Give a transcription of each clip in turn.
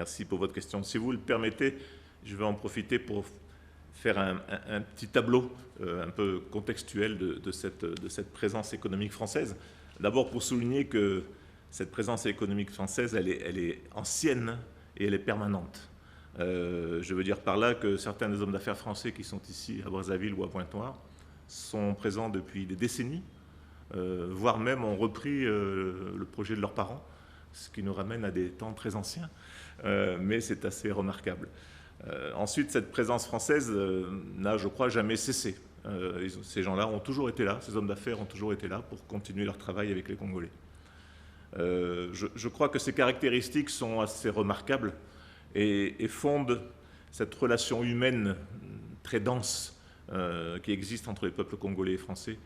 Merci pour votre question. Si vous le permettez, je vais en profiter pour faire un petit tableau un peu contextuel de cette présence économique française. D'abord pour souligner que cette présence économique française, elle est ancienne et elle est permanente. Je veux dire par là que certains des hommes d'affaires français qui sont ici à Brazzaville ou à Pointe-Noire sont présents depuis des décennies, voire même ont repris le projet de leurs parents, ce qui nous ramène à des temps très anciens, mais c'est assez remarquable. Ensuite, cette présence française n'a, je crois, jamais cessé. Ces gens-là ont toujours été là, ces hommes d'affaires ont toujours été là pour continuer leur travail avec les Congolais. Je crois que ces caractéristiques sont assez remarquables et fondent cette relation humaine très dense qui existe entre les peuples congolais et français,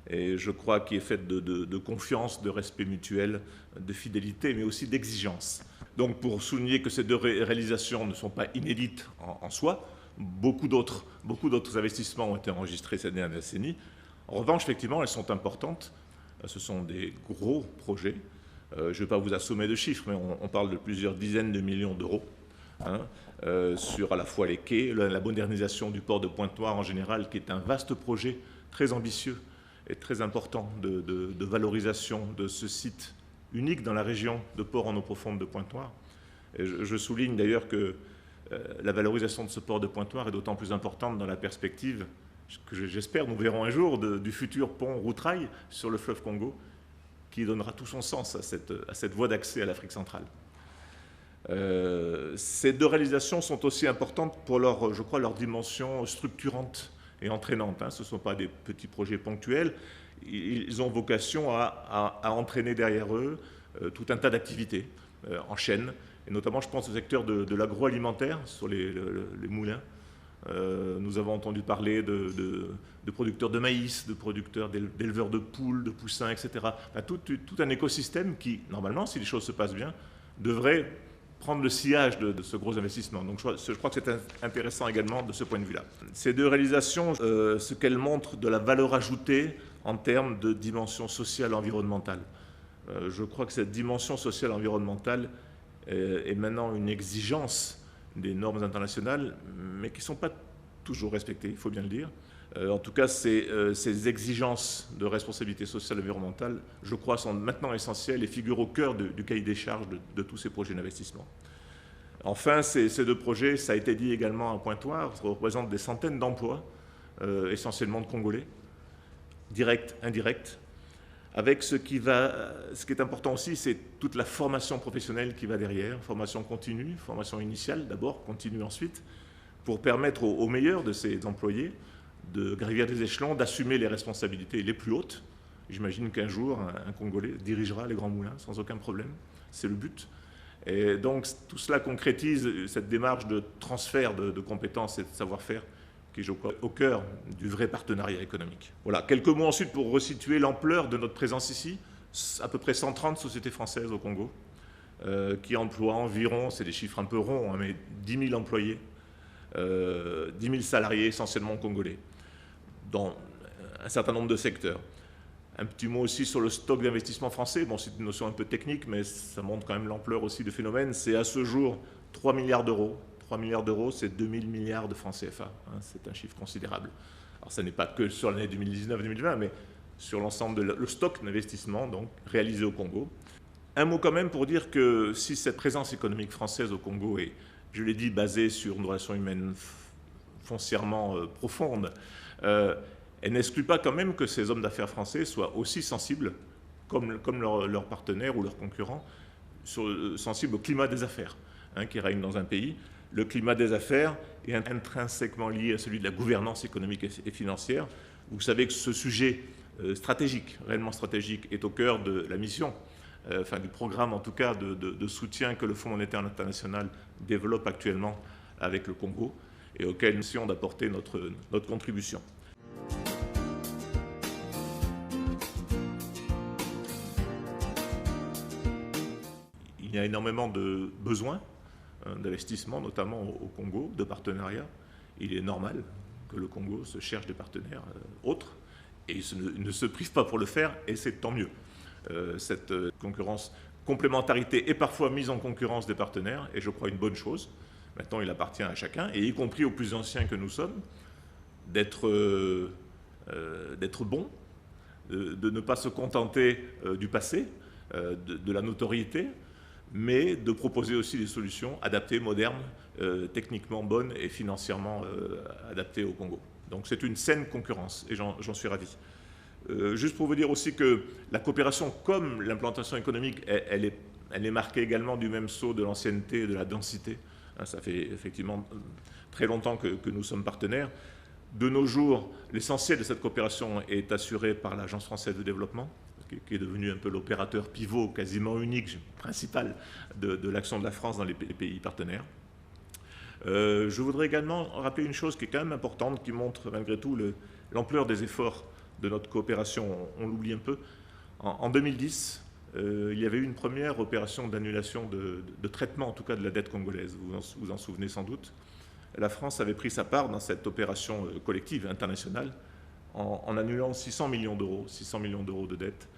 et je crois qu'il est faite de confiance, de respect mutuel, de fidélité, mais aussi d'exigence. Donc pour souligner que ces deux réalisations ne sont pas inédites en soi, beaucoup d'autres investissements ont été enregistrés ces dernières décennies. En revanche, effectivement, elles sont importantes. Ce sont des gros projets. Je ne vais pas vous assommer de chiffres, mais on parle de plusieurs dizaines de millions d'euros sur à la fois les quais, la modernisation du port de Pointe-Noire en général, qui est un vaste projet très ambitieux et très important de valorisation de ce site unique dans la région de port en eau profonde de Pointe-Noire. Et je souligne d'ailleurs que la valorisation de ce port de Pointe-Noire est d'autant plus importante dans la perspective que j'espère nous verrons un jour du futur pont route-rail sur le fleuve Congo, qui donnera tout son sens à cette voie d'accès à l'Afrique centrale. Ces deux réalisations sont aussi importantes pour je crois, leur dimension structurante et entraînante. Ce ne sont pas des petits projets ponctuels. Ils ont vocation à entraîner derrière eux tout un tas d'activités en chaîne, et notamment je pense au secteur de l'agroalimentaire, sur les moulins. Nous avons entendu parler de producteurs de maïs, de producteurs d'éleveurs de poules, de poussins, etc. Tout un écosystème qui, normalement, si les choses se passent bien, devrait prendre le sillage de ce gros investissement. Donc je crois que c'est intéressant également de ce point de vue-là. Ces deux réalisations, ce qu'elles montrent de la valeur ajoutée en termes de dimension sociale et environnementale. Je crois que cette dimension sociale et environnementale est maintenant une exigence des normes internationales, mais qui ne sont pas toujours respectées, il faut bien le dire. En tout cas, ces exigences de responsabilité sociale et environnementale, je crois, sont maintenant essentielles et figurent au cœur du cahier des charges de tous ces projets d'investissement. Enfin, ces deux projets, ça a été dit également à Pointe-Noire, représentent des centaines d'emplois, essentiellement de Congolais, directs, indirects, avec ce qui est important aussi, c'est toute la formation professionnelle qui va derrière, formation continue, formation initiale d'abord, continue ensuite, pour permettre aux meilleurs de ces employés de gravir des échelons, d'assumer les responsabilités les plus hautes. J'imagine qu'un jour, un Congolais dirigera les grands moulins sans aucun problème, c'est le but. Et donc tout cela concrétise cette démarche de transfert de compétences et de savoir-faire qui est, je crois, au cœur du vrai partenariat économique. Voilà, quelques mots ensuite pour resituer l'ampleur de notre présence ici. À peu près 130 sociétés françaises au Congo, qui emploient environ, c'est des chiffres un peu ronds, mais 10 000 employés, 10 000 salariés essentiellement congolais, dans un certain nombre de secteurs. Un petit mot aussi sur le stock d'investissement français. Bon, c'est une notion un peu technique, mais ça montre quand même l'ampleur aussi du phénomène. C'est à ce jour 3 milliards d'euros. 3 milliards d'euros, c'est 2000 milliards de francs CFA. C'est un chiffre considérable. Alors, ça n'est pas que sur l'année 2019-2020, mais sur l'ensemble le stock d'investissement donc réalisé au Congo. Un mot quand même pour dire que si cette présence économique française au Congo est, je l'ai dit, basée sur une relation humaine foncièrement profonde, elle n'exclut pas quand même que ces hommes d'affaires français soient aussi sensibles, comme leurs partenaires ou leurs concurrents, sensibles au climat des affaires qui règne dans un pays. Le climat des affaires est intrinsèquement lié à celui de la gouvernance économique et financière. Vous savez que ce sujet stratégique, réellement stratégique, est au cœur de la mission, du programme en tout cas de soutien que le Fonds monétaire international développe actuellement avec le Congo et auquel nous essayons d'apporter notre contribution. Il y a énormément de besoins d'investissement, notamment au Congo, de partenariats. Il est normal que le Congo se cherche des partenaires autres, et il ne se prive pas pour le faire, et c'est tant mieux. Cette concurrence complémentarité et parfois mise en concurrence des partenaires, et je crois une bonne chose. Maintenant, il appartient à chacun, et y compris aux plus anciens que nous sommes, d'être bons, de ne pas se contenter du passé, de la notoriété, mais de proposer aussi des solutions adaptées, modernes, techniquement bonnes et financièrement adaptées au Congo. Donc c'est une saine concurrence, et j'en suis ravi. Juste pour vous dire aussi que la coopération, comme l'implantation économique, elle est marquée également du même sceau de l'ancienneté et de la densité. Ça fait effectivement très longtemps que nous sommes partenaires. De nos jours, l'essentiel de cette coopération est assuré par l'Agence française de développement, qui est devenue un peu l'opérateur pivot quasiment unique, principal de l'action de la France dans les pays partenaires. Je voudrais également rappeler une chose qui est quand même importante, qui montre malgré tout l'ampleur des efforts de notre coopération. On l'oublie un peu. En 2010, il y avait eu une première opération d'annulation de traitement, en tout cas de la dette congolaise. Vous vous en souvenez sans doute. La France avait pris sa part dans cette opération collective internationale en annulant 600 millions d'euros de dette.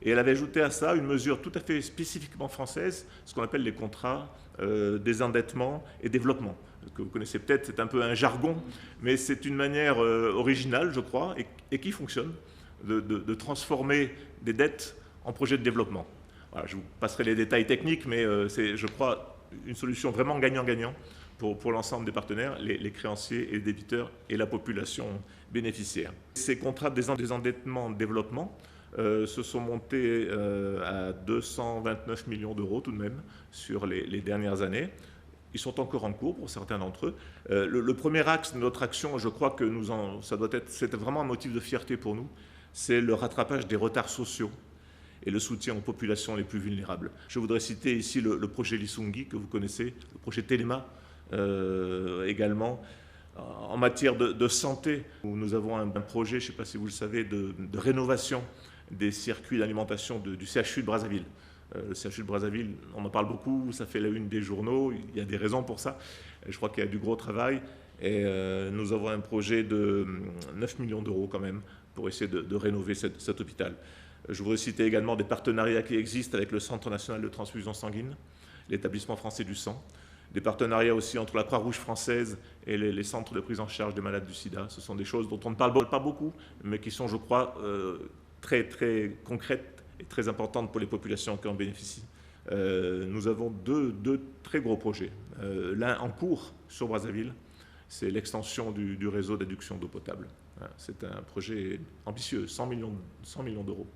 Et elle avait ajouté à ça une mesure tout à fait spécifiquement française, ce qu'on appelle les contrats désendettement et développement, que vous connaissez peut-être, c'est un peu un jargon, mais c'est une manière originale, je crois, et qui fonctionne, de transformer des dettes en projets de développement. Voilà, je vous passerai les détails techniques, mais c'est, je crois, une solution vraiment gagnant-gagnant pour l'ensemble des partenaires, les créanciers et les débiteurs et la population bénéficiaire. Ces contrats de désendettement développement se sont montés à 229 millions d'euros tout de même sur les dernières années. Ils sont encore en cours pour certains d'entre eux. Le premier axe de notre action, je crois que c'est vraiment un motif de fierté pour nous, c'est le rattrapage des retards sociaux et le soutien aux populations les plus vulnérables. Je voudrais citer ici le projet Lisungi, que vous connaissez, le projet Téléma également. En matière de santé, où nous avons un projet, je ne sais pas si vous le savez, de rénovation des circuits d'alimentation du CHU de Brazzaville. Le CHU de Brazzaville, on en parle beaucoup, ça fait la une des journaux, il y a des raisons pour ça. Je crois qu'il y a du gros travail et nous avons un projet de 9 millions d'euros quand même pour essayer de rénover cet hôpital. Je voudrais citer également des partenariats qui existent avec le Centre national de transfusion sanguine, l'établissement français du sang, des partenariats aussi entre la Croix-Rouge française et les centres de prise en charge des malades du sida. Ce sont des choses dont on ne parle pas beaucoup, mais qui sont, je crois, très, très concrètes et très importantes pour les populations qui en bénéficient. Nous avons deux très gros projets. L'un en cours sur Brazzaville, c'est l'extension du réseau d'adduction d'eau potable. C'est un projet ambitieux, 100 millions d'euros,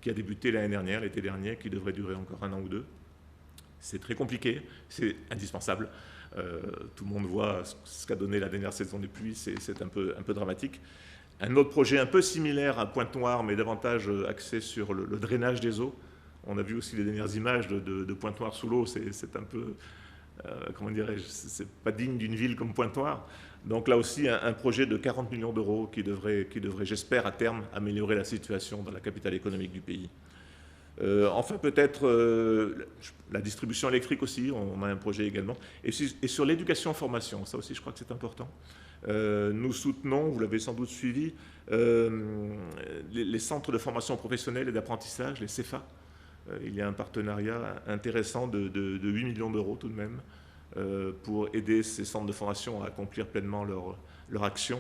qui a débuté l'année dernière, l'été dernier, qui devrait durer encore un an ou deux. C'est très compliqué, c'est indispensable. Tout le monde voit ce qu'a donné la dernière saison des pluies, c'est un peu dramatique. Un autre projet un peu similaire à Pointe-Noire, mais davantage axé sur le drainage des eaux. On a vu aussi les dernières images de Pointe-Noire sous l'eau, c'est un peu, comment dirais-je, c'est pas digne d'une ville comme Pointe-Noire. Donc là aussi, un projet de 40 millions d'euros qui devrait, j'espère, à terme, améliorer la situation dans la capitale économique du pays. Enfin, peut-être la distribution électrique aussi, on a un projet également. Et sur l'éducation-formation, ça aussi je crois que c'est important. Nous soutenons, vous l'avez sans doute suivi, les centres de formation professionnelle et d'apprentissage, les CEFA. Il y a un partenariat intéressant de 8 millions d'euros tout de même pour aider ces centres de formation à accomplir pleinement leur action.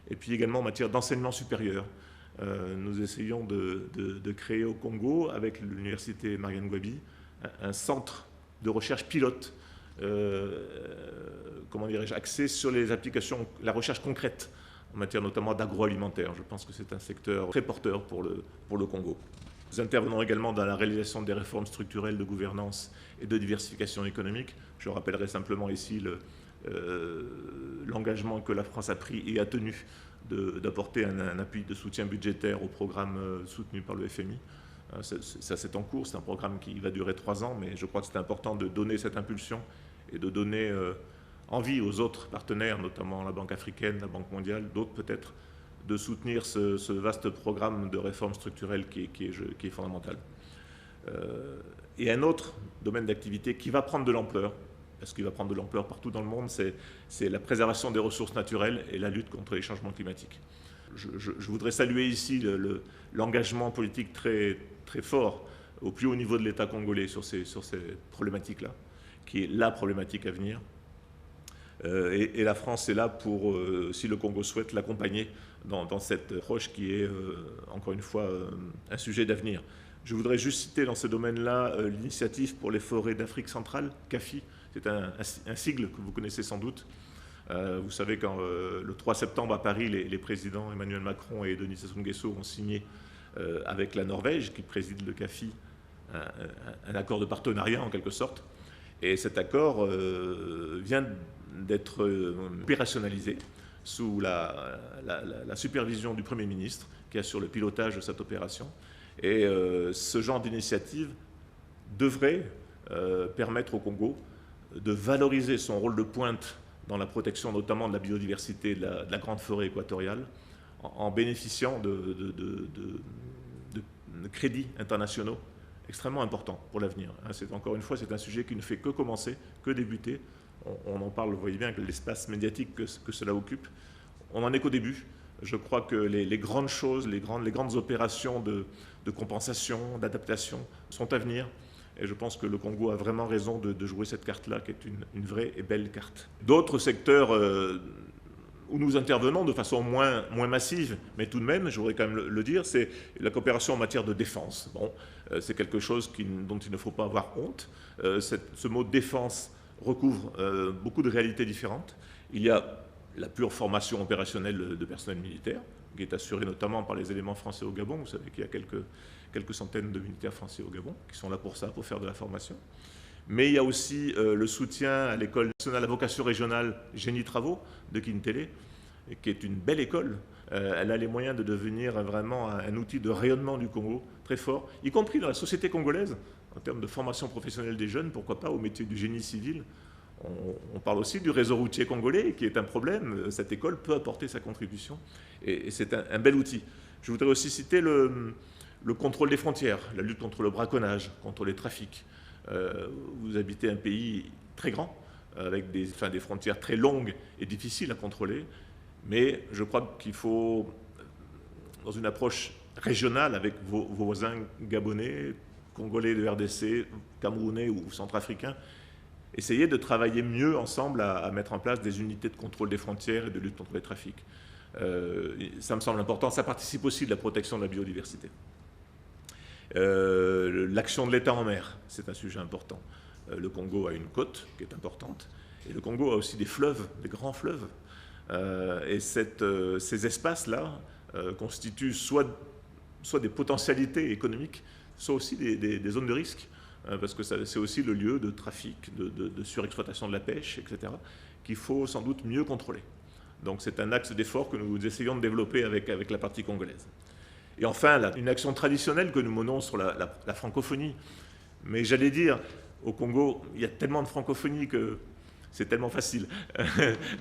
Et puis également en matière d'enseignement supérieur. Nous essayons de créer au Congo, avec l'université Marianne Gwabi, un centre de recherche pilote, comment dirais-je, axé sur les applications, la recherche concrète, en matière notamment d'agroalimentaire. Je pense que c'est un secteur très porteur pour le Congo. Nous intervenons également dans la réalisation des réformes structurelles de gouvernance et de diversification économique. Je rappellerai simplement ici l'engagement que la France a pris et a tenu d'apporter un appui de soutien budgétaire au programme soutenu par le FMI. Ça, c'est en cours, c'est un programme qui va durer 3 ans, mais je crois que c'est important de donner cette impulsion et de donner envie aux autres partenaires, notamment la Banque africaine, la Banque mondiale, d'autres peut-être, de soutenir ce vaste programme de réforme structurelle qui est fondamental. Et un autre domaine d'activité qui va prendre de l'ampleur, parce qu'il va prendre de l'ampleur partout dans le monde, c'est la préservation des ressources naturelles et la lutte contre les changements climatiques. Je voudrais saluer ici l'engagement politique très, très fort au plus haut niveau de l'État congolais sur ces problématiques-là, qui est la problématique à venir. Et la France est là pour, si le Congo souhaite, l'accompagner dans cette approche qui est, encore une fois, un sujet d'avenir. Je voudrais juste citer dans ce domaine-là l'initiative pour les forêts d'Afrique centrale, CAFI. C'est un sigle que vous connaissez sans doute. Vous savez, quand le 3 septembre à Paris, les présidents Emmanuel Macron et Denis Sassou Nguesso ont signé avec la Norvège, qui préside le CAFI, un accord de partenariat en quelque sorte. Et cet accord vient d'être opérationnalisé sous la supervision du Premier ministre qui assure le pilotage de cette opération. Et ce genre d'initiative devrait permettre au Congo de valoriser son rôle de pointe dans la protection notamment de la biodiversité de la grande forêt équatoriale en bénéficiant de crédits internationaux extrêmement importants pour l'avenir. Encore une fois, c'est un sujet qui ne fait que commencer, que débuter. On en parle, vous voyez bien, avec l'espace médiatique que cela occupe. On n'en est qu'au début. Je crois que les grandes choses, les grandes opérations de compensation, d'adaptation sont à venir. Et je pense que le Congo a vraiment raison de jouer cette carte-là, qui est une vraie et belle carte. D'autres secteurs où nous intervenons de façon moins massive, mais tout de même, je voudrais quand même le dire, c'est la coopération en matière de défense. Bon, c'est quelque chose dont il ne faut pas avoir honte. Ce mot défense recouvre beaucoup de réalités différentes. Il y a la pure formation opérationnelle de personnel militaire, qui est assurée notamment par les éléments français au Gabon. Vous savez qu'il y a quelques centaines de militaires français au Gabon qui sont là pour ça, pour faire de la formation. Mais il y a aussi le soutien à l'école nationale à vocation régionale Génie Travaux de Kintélé, qui est une belle école. Elle a les moyens de devenir vraiment un outil de rayonnement du Congo très fort, y compris dans la société congolaise, en termes de formation professionnelle des jeunes, pourquoi pas au métier du génie civil. On parle aussi du réseau routier congolais, qui est un problème. Cette école peut apporter sa contribution, et c'est un bel outil. Je voudrais aussi citer le contrôle des frontières, la lutte contre le braconnage, contre les trafics. Vous habitez un pays très grand, avec des frontières très longues et difficiles à contrôler, mais je crois qu'il faut, dans une approche régionale avec vos voisins gabonais, congolais de RDC, camerounais ou centrafricains, essayer de travailler mieux ensemble à mettre en place des unités de contrôle des frontières et de lutte contre les trafics. Ça me semble important. Ça participe aussi de la protection de la biodiversité. L'action de l'État en mer, c'est un sujet important. Le Congo a une côte qui est importante, et le Congo a aussi des fleuves, des grands fleuves. Et ces espaces-là constituent soit des potentialités économiques, soit aussi des zones de risque, parce que c'est aussi le lieu de trafic, de surexploitation de la pêche, etc., qu'il faut sans doute mieux contrôler. Donc c'est un axe d'effort que nous essayons de développer avec la partie congolaise. Et enfin, une action traditionnelle que nous menons sur la francophonie. Mais j'allais dire, au Congo, il y a tellement de francophonie que c'est tellement facile.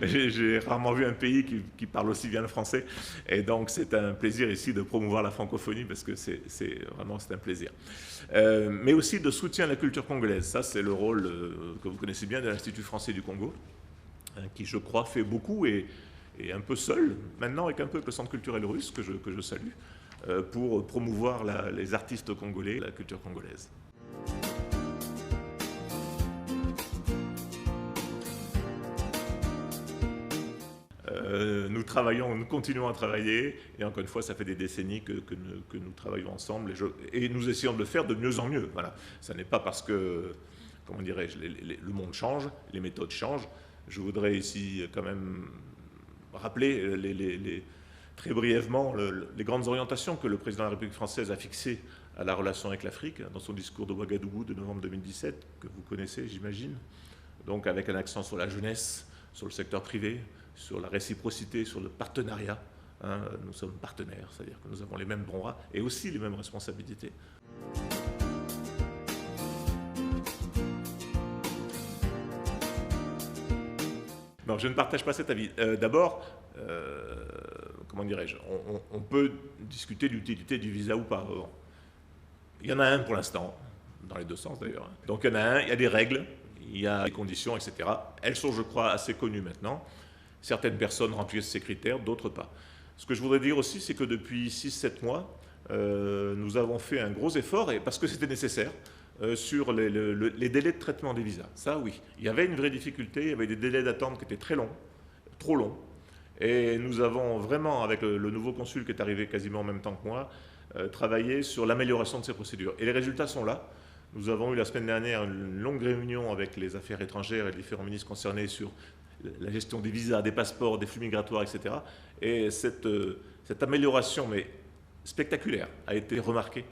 J'ai rarement vu un pays qui parle aussi bien le français. Et donc, c'est un plaisir ici de promouvoir la francophonie parce que c'est un plaisir. Mais aussi de soutien à la culture congolaise. Ça, c'est le rôle que vous connaissez bien de l'Institut français du Congo, qui, je crois, fait beaucoup et un peu seul, maintenant, avec un peu le centre culturel russe, que je salue, pour promouvoir les artistes congolais, la culture congolaise. Nous continuons à travailler, et encore une fois, ça fait des décennies que nous travaillons ensemble, et nous essayons de le faire de mieux en mieux. Voilà. Ça n'est pas parce que, comment dirais-je, le monde change, les méthodes changent. Je voudrais ici quand même rappeler très brièvement les grandes orientations que le président de la République française a fixées à la relation avec l'Afrique dans son discours de Ouagadougou de novembre 2017, que vous connaissez, j'imagine. Donc avec un accent sur la jeunesse, sur le secteur privé, sur la réciprocité, sur le partenariat. Nous sommes partenaires, c'est-à-dire que nous avons les mêmes droits et aussi les mêmes responsabilités. Non, je ne partage pas cet avis. D'abord, comment dirais-je, on peut discuter de l'utilité du visa ou pas. Il y en a un pour l'instant, dans les deux sens d'ailleurs. Donc il y en a un, il y a des règles, il y a des conditions, etc. Elles sont, je crois, assez connues maintenant. Certaines personnes remplissent ces critères, d'autres pas. Ce que je voudrais dire aussi, c'est que depuis 6-7 mois, nous avons fait un gros effort, et parce que c'était nécessaire, sur les délais de traitement des visas. Ça, oui. Il y avait une vraie difficulté, il y avait des délais d'attente qui étaient très longs, trop longs. Et nous avons vraiment, avec le nouveau consul qui est arrivé quasiment en même temps que moi, travaillé sur l'amélioration de ces procédures. Et les résultats sont là. Nous avons eu la semaine dernière une longue réunion avec les affaires étrangères et les différents ministres concernés sur la gestion des visas, des passeports, des flux migratoires, etc. Et cette amélioration, mais spectaculaire, a été remarquée.